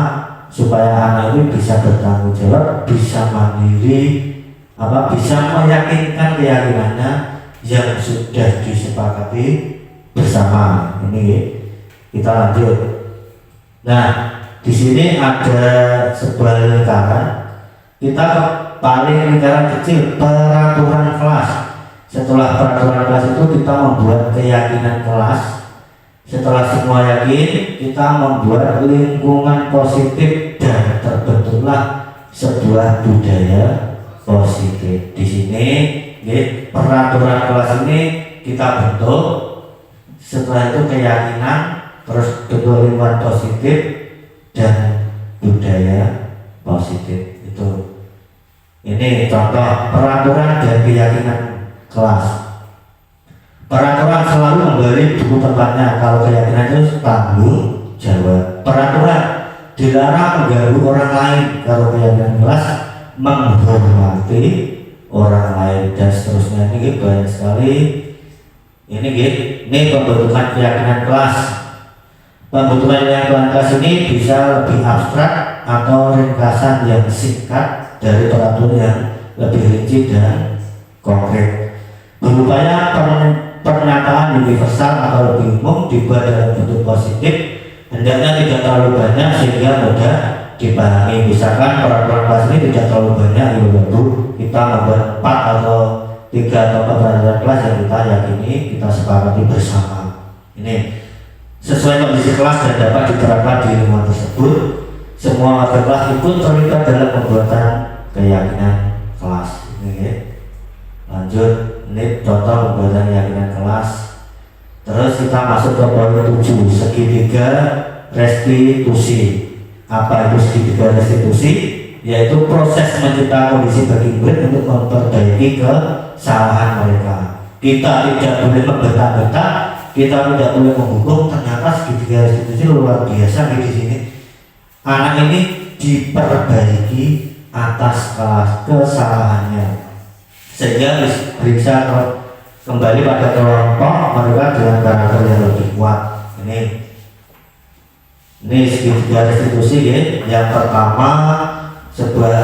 supaya anak ini bisa bertanggung jawab, bisa mandiri, bisa meyakinkan keyakinannya yang sudah disepakati bersama. Ini kita lanjut. Nah, di sini ada sebuah lingkaran. Kita paling lingkaran kecil, peraturan kelas. Setelah peraturan kelas itu kita membuat keyakinan kelas. Setelah semua yakin, kita membuat lingkungan positif dan terbentuklah sebuah budaya positif. Di sini peraturan kelas ini kita bentuk. Setelah itu keyakinan, terus bentuk lingkungan positif dan budaya positif. Itu ini contoh peraturan dan keyakinan kelas. Peraturan selalu memberi buku tempatnya. Kalau keyakinan itu tanggung jawab. Peraturan dilarang mengganggu orang lain. Kalau keyakinan kelas menghormati orang lain, dan seterusnya. Ini banyak sekali. Ini pembentukan keyakinan kelas. Pembentukan keyakinan kelas ini bisa lebih abstrak atau ringkasan yang singkat dari peraturan yang lebih rinci dan konkret. Berupaya pernyataan universal atau lebih umum dibuat dalam bentuk positif, hendaknya tidak terlalu banyak sehingga mudah dipahami. Misalkan peraturan kelas ini tidak terlalu banyak, yaitu kita membuat 4 atau 3 atau 4 peraturan kelas yang kita yakini, kita sepakati bersama. Ini sesuai kondisi kelas dan dapat diterapkan di lingkungan tersebut. Semua warga kelas ikut terlibat dalam pembuatan keyakinan kelas. Ini lanjut. Ini contoh pembuatan keyakinan kelas. Terus kita masuk ke poin 7, segitiga restitusi. Apa itu segitiga restitusi? Yaitu proses menciptakan kondisi bagi murid untuk memperbaiki kesalahan mereka. Kita tidak boleh membentang-bentang, kita tidak boleh menghukum. Ternyata segitiga restitusi luar biasa di sini. Anak ini diperbaiki atas kesalahannya, sehingga bisa kembali pada kelompok mereka dengan karakter yang lebih kuat. Ini segitiga restitusi ya. Yang pertama sebuah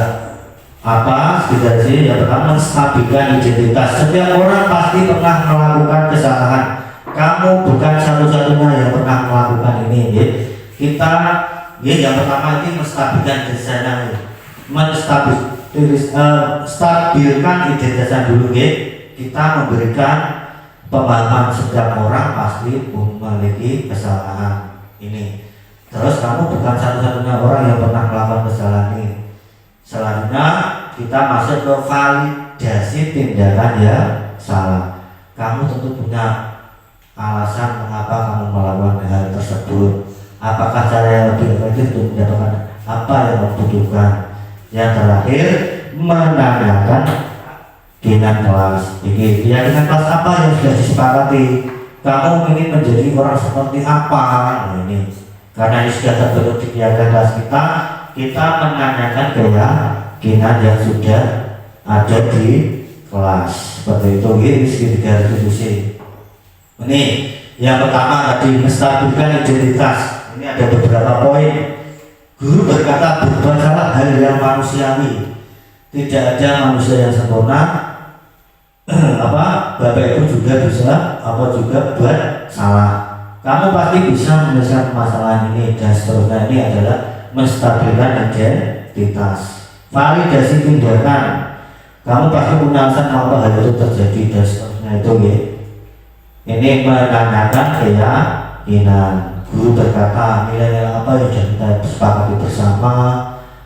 segitiga restitusi yang pertama menstabilkan identitas. Setiap orang pasti pernah melakukan kesalahan. Kamu bukan satu-satunya yang pernah melakukan ini ya. Kita yang pertama ini menstabilkan identitasnya, stabilkan identitasnya dulu ya. Kita memberikan pemahaman setiap orang pasti memiliki kesalahan ini. Terus kamu bukan satu-satunya orang yang pernah melakukan kesalahan ini. Selanjutnya kita masuk ke validasi tindakan yang salah. Kamu tentu punya alasan mengapa kamu melakukan hal tersebut. Apakah cara yang lebih efektif untuk mendapatkan apa yang membutuhkan. Yang terakhir menanyakan keyakinan kelas. Jadi keyakinan kelas apa yang sudah disepakati. Kamu ingin menjadi orang seperti apa? Ini karena ini sudah terbentuk di keyakinan kelas kita menanyakan keyakinan yang sudah ada di kelas. Seperti itu. Ini segitiga restitusi. Ini yang pertama tadi menstabilkan identitas. Ini ada beberapa poin. Guru berkata berbacalah hal yang manusiawi. Tidak ada manusia yang sempurna. Bapak Ibu juga bisa juga buat salah. Kamu pasti bisa menyelesaikan masalah ini dan seterusnya. Ini adalah menstabilkan identitas. Validasi tindakan. kamu pasti punya alasan apa hal itu terjadi dan seterusnya itu ya. Ini menanyakan keyakinan. Guru berkata, nilai apa yang sudah kita sepakati bersama,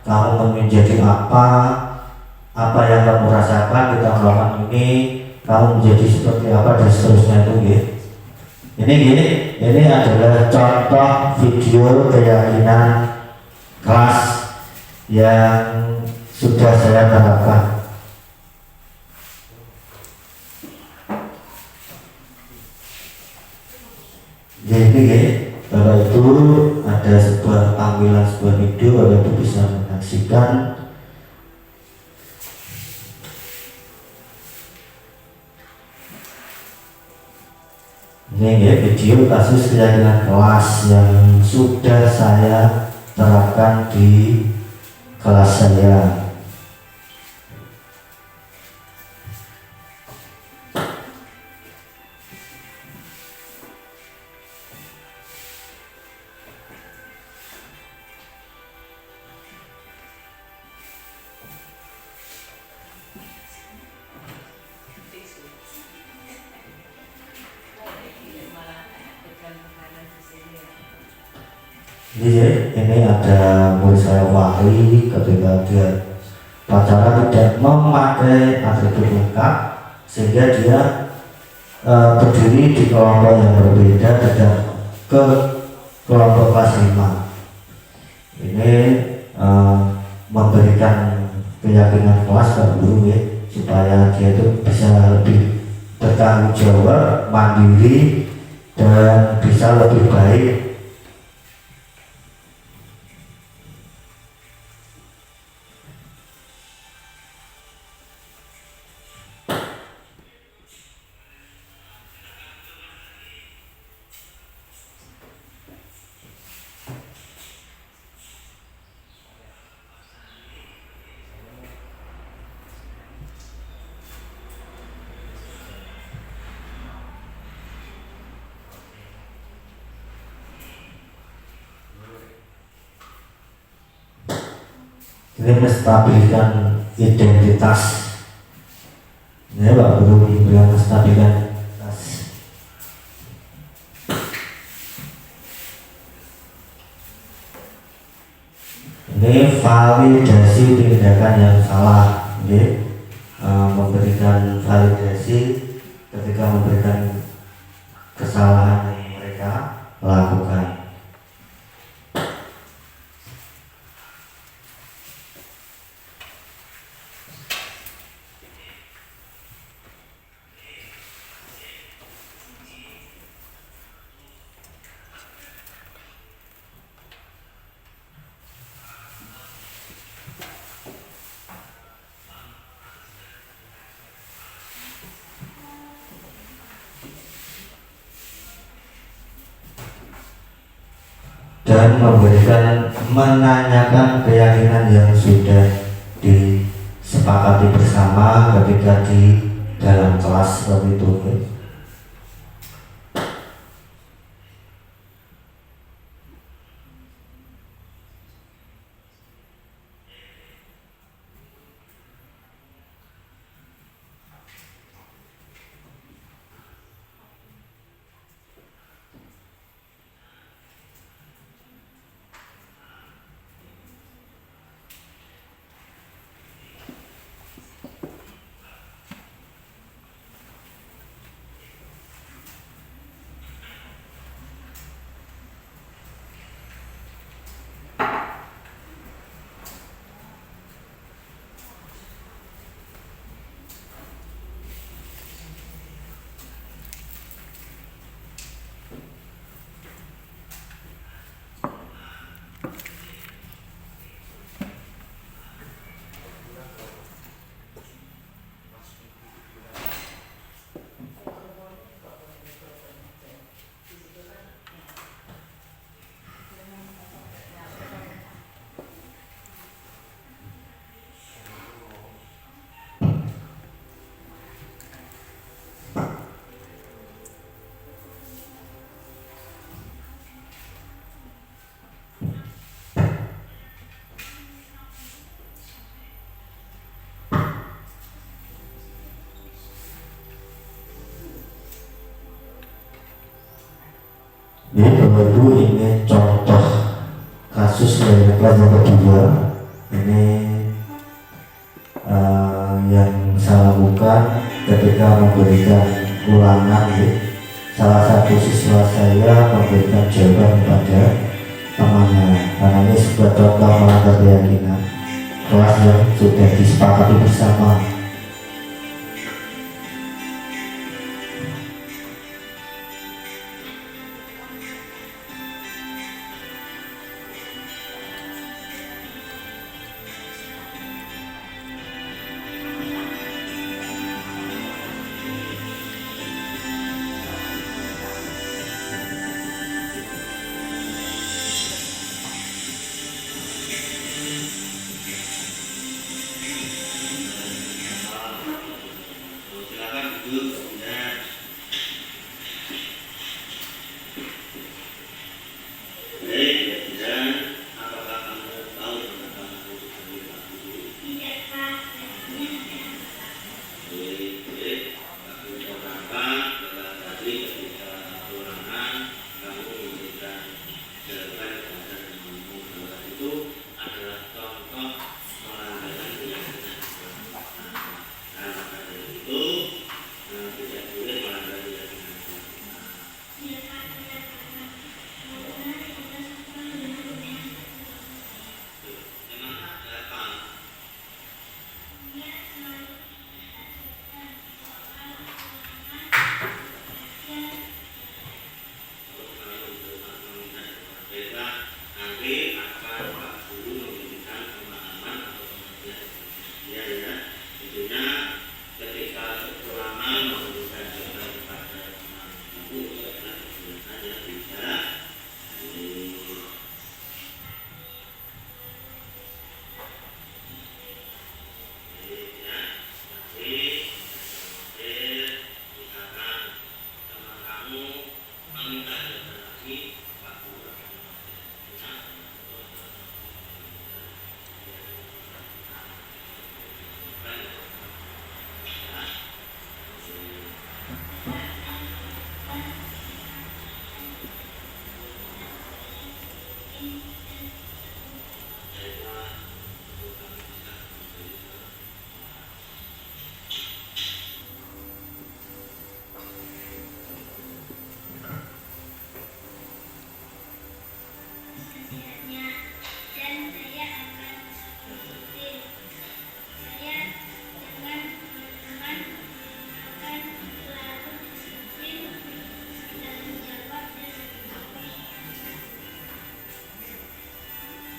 kamu menjadi apa yang kamu rasakan kita melakukan ini, kamu menjadi seperti apa dan seterusnya itu ya. Ini adalah contoh video keyakinan kelas yang sudah saya terapkan. Jadi kalau itu ada sebuah tampilan sebuah video, Bapak Ibu bisa menyaksikan. Ini ya video kasus keyakinan kelas yang sudah saya terapkan di kelas saya. Ini ada murid saya Wahri ketika dia pacaran tidak memakai atribut lengkap sehingga dia berdiri di kelompok yang berbeda dan ke kelompok kelas 5. Ini memberikan keyakinan kelas ke guru ya, supaya dia itu bisa lebih bertanggung jawab, mandiri dan bisa lebih baik. Ini menstabilkan identitas. Ini Pak Guru bilang menstabilkan identitas. Ini validasi tindakan yang salah. Ini memberikan validasi ketika memberikan kesalahan yang mereka lakukan. Dan menanyakan keyakinan yang sudah disepakati bersama ketika di dalam kelas seperti itu. Jadi Bapak Ibu, ini contoh kasus dari kelas yang kedua. Ini yang saya lakukan ketika memberikan ulangan. Salah satu siswa saya memberikan jawaban kepada temannya, karena ini sebuah contoh melanggar keyakinan kelas yang sudah disepakati bersama. Silakan duduk. Apakah kamu tahu tentang dari Pak Guru? Tidak, Pak. Aku cobakan tadi ketika ulangan kamu memberikan jawaban kepada temanmu bahwa itu adalah contoh pelanggaran keyakinan. Nah, maka dari itu tidak boleh melanggar keyakinan. Memang ada Pak. Nanti akan Pak Guru memberikan pemahaman atau pengertian ya, tentunya ketika ulangan memberikan jawaban kepada teman-temanmu karena kebiasaannya bisa misalkan teman kamu meminta jawaban lagi, Pak Guru akan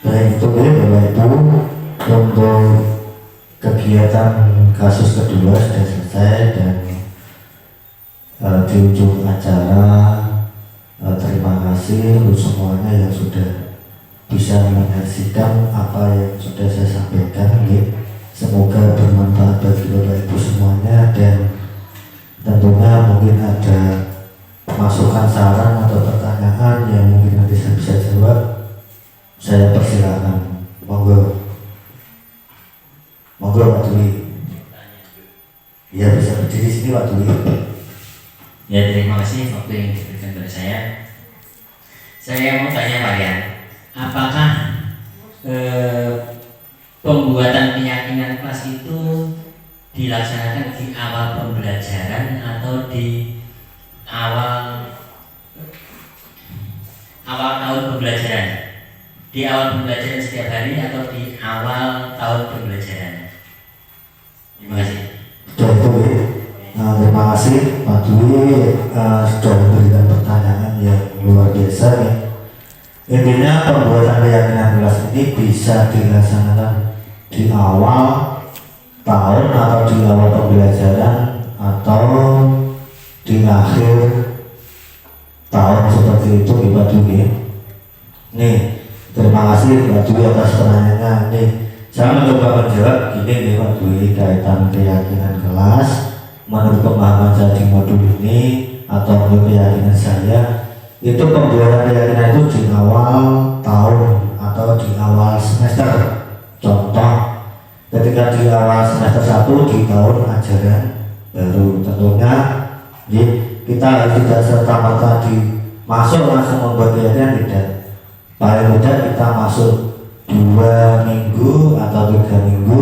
Baik, itu ya Bapak Ibu, untuk kegiatan kasus kedua sudah selesai dan di ujung acara terima kasih untuk semuanya yang sudah bisa menyaksikan apa yang sudah saya sampaikan. Semoga bermanfaat bagi Bapak Ibu semuanya, dan tentunya mungkin ada masukan, saran atau pertanyaan yang mungkin nanti saya bisa jawab. Saya persilakan, monggo Pak Dwi. Ya, bisa berdiri sini Pak Dwi. Ya, terima kasih waktu yang diberikan kepada saya. Saya mau tanya kalian, apakah pembuatan keyakinan kelas itu dilaksanakan di awal pembelajaran atau di awal tahun pembelajaran? Di awal pembelajaran setiap hari atau di awal tahun pembelajaran? Terima kasih. Terima kasih Pak Dwi sudah memberikan pertanyaan yang luar biasa ya. Intinya pembuatan keyakinan kelas ini bisa dilaksanakan di awal tahun atau di awal pembelajaran atau di akhir tahun, seperti itu Pak Dwi. Nih, terima kasih Pak Dwi atas pertanyaannya. Nih, saya mencoba menjawab gini nih Pak Dwi, kaitan keyakinan kelas. Menurut pemahaman saya di modul ini atau menurut keyakinan saya, itu pembuatan keyakinan itu di awal tahun atau di awal semester. Contoh, ketika di awal semester 1 di tahun ajaran baru, tentunya kita harus tidak serta-merta di masuk langsung membuat keyakinan, tidak. Paling tidak kita masuk 2 minggu atau 3 minggu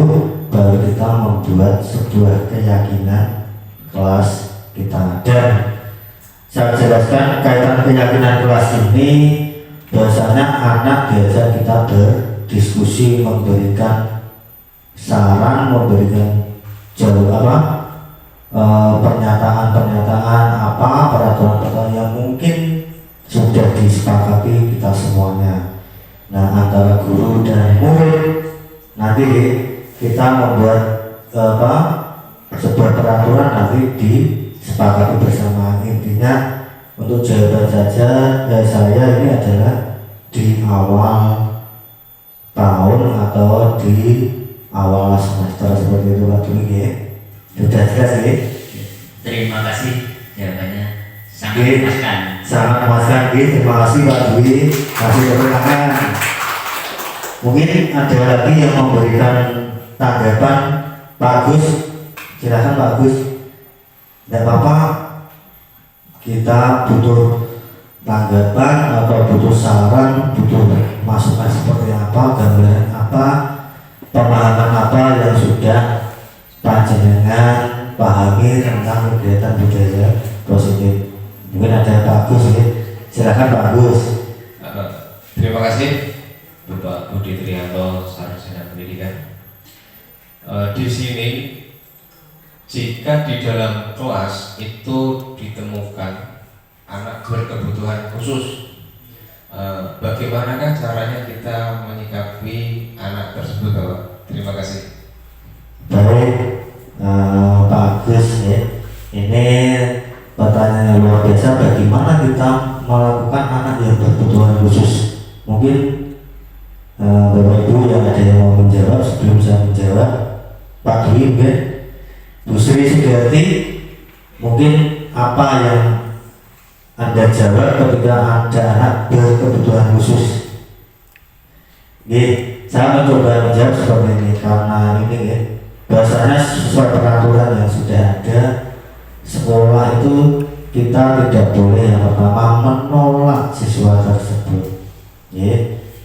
baru kita membuat sebuah keyakinan kelas kita. Dan saya jelaskan kaitan keyakinan kelas ini, bahwasanya anak diajak kita berdiskusi, memberikan saran, memberikan pernyataan-pernyataan apa, peraturan-peraturan yang mungkin sudah disepakati kita semuanya. Nah, antara guru dan murid nanti kita membuat sebuah peraturan nanti disepakati bersama. Intinya untuk jawaban saja saya ini adalah di awal tahun atau di awal semester seperti itu Pak Dwi ya. Sudah jelas ya? Terima kasih jawabannya sangat memuaskan. Sangat memuaskan ya. Terima kasih Pak Dwi. Kasih tepuk tangan. Mungkin ada lagi yang memberikan tanggapan. Pak Agus, silakan Pak Agus. Tidak apa-apa, kita butuh tanggapan atau butuh saran, butuh masukan seperti apa, gambaran apa, pemahaman apa yang sudah panjenengan pahami tentang kegiatan budaya positif. Mungkin ada Pak Agus ya. Silakan Pak Agus. Terima kasih Bapak Budi Trianto, Sarjana Pendidikan. Di sini jika di dalam kelas itu ditemukan anak berkebutuhan khusus, bagaimanakah caranya kita menyikapi anak tersebut, Bapak? Terima kasih. Baik, Pak Agus ya. Ini pertanyaan yang luar biasa. Bagaimana kita melakukan anak yang berkebutuhan khusus? Mungkin Bapak Ibu yang ada yang mau menjawab sebelum saya menjawab. Pak Dwi mungkin, Bu Sri Sudarti, mungkin apa yang Anda jawab ketika ada anak berkebutuhan khusus? Saya mencoba menjawab seperti ini karena ini ya, bahasanya sesuai peraturan yang sudah ada. Sekolah itu kita tidak boleh yang pertama menolak siswa tersebut.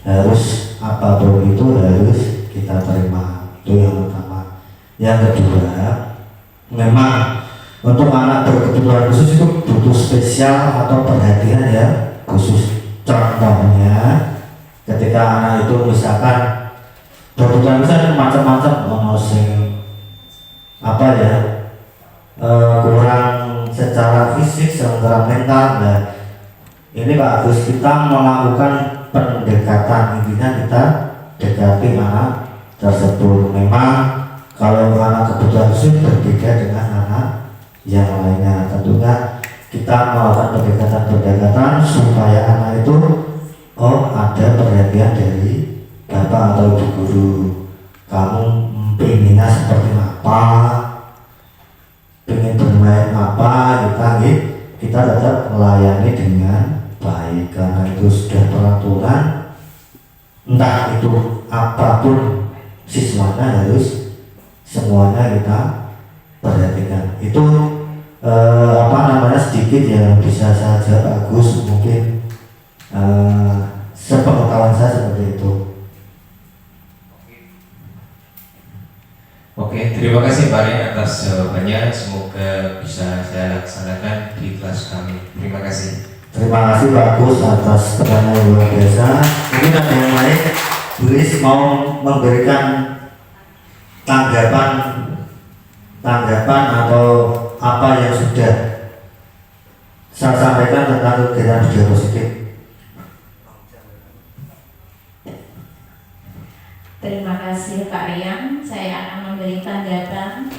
Harus apapun itu harus kita terima. Itu yang pertama. Yang kedua, memang untuk anak berkebutuhan khusus itu butuh spesial atau perhatian ya khusus. Contohnya ketika anak itu misalkan berkebutuhan khusus macam-macam, kurang secara fisik, secara mental. Nah, ini Pak Agus, kita melakukan pendekatan, intinya kita dekati anak tersebut. Memang kalau anak kebutuhan khusus berbeda dengan anak yang lainnya. Tentunya kita melakukan pendekatan supaya anak itu ada perhatian dari bapak atau ibu guru. Kamu pengennya seperti apa, pengen bermain apa, kita tetap melayani dengan baik karena itu sudah peraturan. Entah itu apapun siswanya harus semuanya kita perhatikan. Itu sedikit yang bisa saya jawab Agus, mungkin sepengetahuan saya seperti itu. Oke, terima kasih Pak Rin atas jawabannya. Semoga bisa saya laksanakan di kelas kami. Terima kasih. Terima kasih Pak Agus atas pertanyaan yang luar biasa. Mungkin ada yang lain, Buris mau memberikan tanggapan atau apa yang sudah saya sampaikan tentang kegiatan budaya positif. Terima kasih Pak Rian. Saya akan memberi tanggapan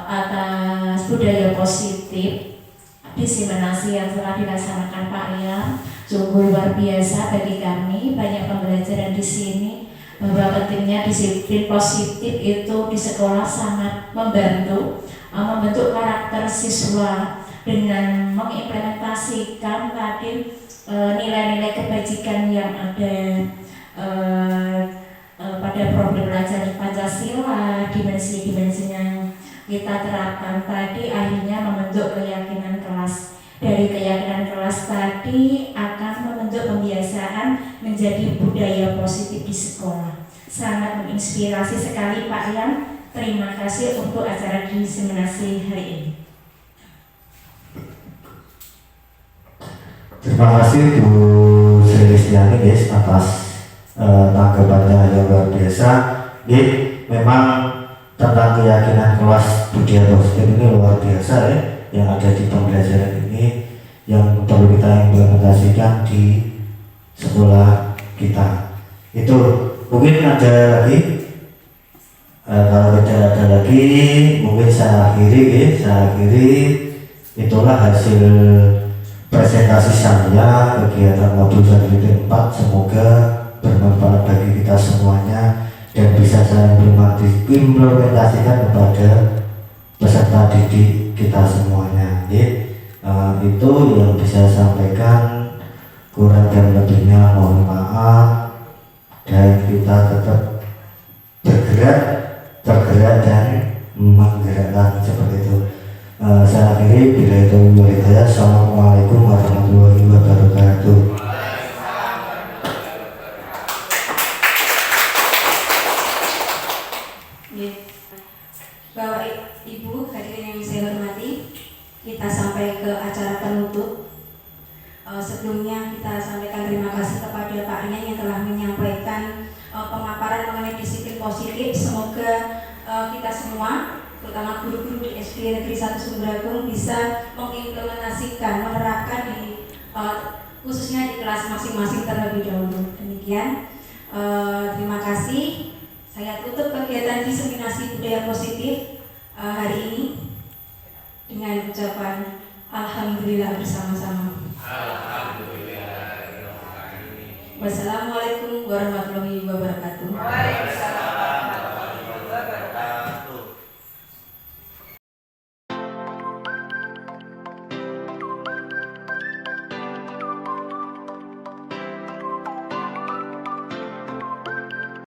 atas budaya positif diseminasi yang telah dilaksanakan Pak Rian. Sungguh luar biasa bagi kami, banyak pembelajaran di sini. Bahwa pentingnya disiplin positif itu di sekolah sangat membentuk karakter siswa dengan mengimplementasikan tadi nilai-nilai kebajikan yang ada pada program belajar Pancasila, dimensi-dimensi yang kita terapkan tadi akhirnya membentuk keyakinan kelas. dari keyakinan kelas tadi akan membentuk pembiasaan menjadi budaya positif di sekolah. Sangat menginspirasi sekali Pak Rian. Terima kasih untuk acara diseminasi hari ini. Terima kasih Bu Sri Listiani guys atas tanggapannya yang luar biasa. Memang tentang keyakinan kelas budaya positif ini luar biasa ya, yang ada di pembelajaran ini yang perlu kita implementasikan di sekolah kita. Itu mungkin ada lagi. Kalau tidak ada lagi, mungkin saya akhiri. Itulah hasil presentasi saya kegiatan modul 1.4. Semoga bermanfaat bagi kita semuanya dan bisa saya implementasikan kepada peserta didik kita semuanya. Itu yang bisa saya sampaikan. Kurang dan lebihnya mohon maaf, dan kita tetap tergerak dan menggerakkan seperti itu. Saya akhiri, bila itu walhidayah. Assalamualaikum warahmatullahi wabarakatuh. Bapak Ibu hadirin yang saya hormati, kita sampai ke acara penutup. Sebelumnya kita sampaikan terima kasih kepada Pak Rian yang telah menyampaikan pemaparan mengenai disiplin positif. Semoga kita semua, terutama guru-guru di SD Negeri 1 Sumberagung, bisa mengimplementasikan, menerapkan di khususnya di kelas masing-masing terlebih dahulu. Demikian, terima kasih. Saya tutup kegiatan diseminasi budaya positif hari ini dengan ucapan Alhamdulillah bersama-sama. Wassalamualaikum warahmatullahi wabarakatuh.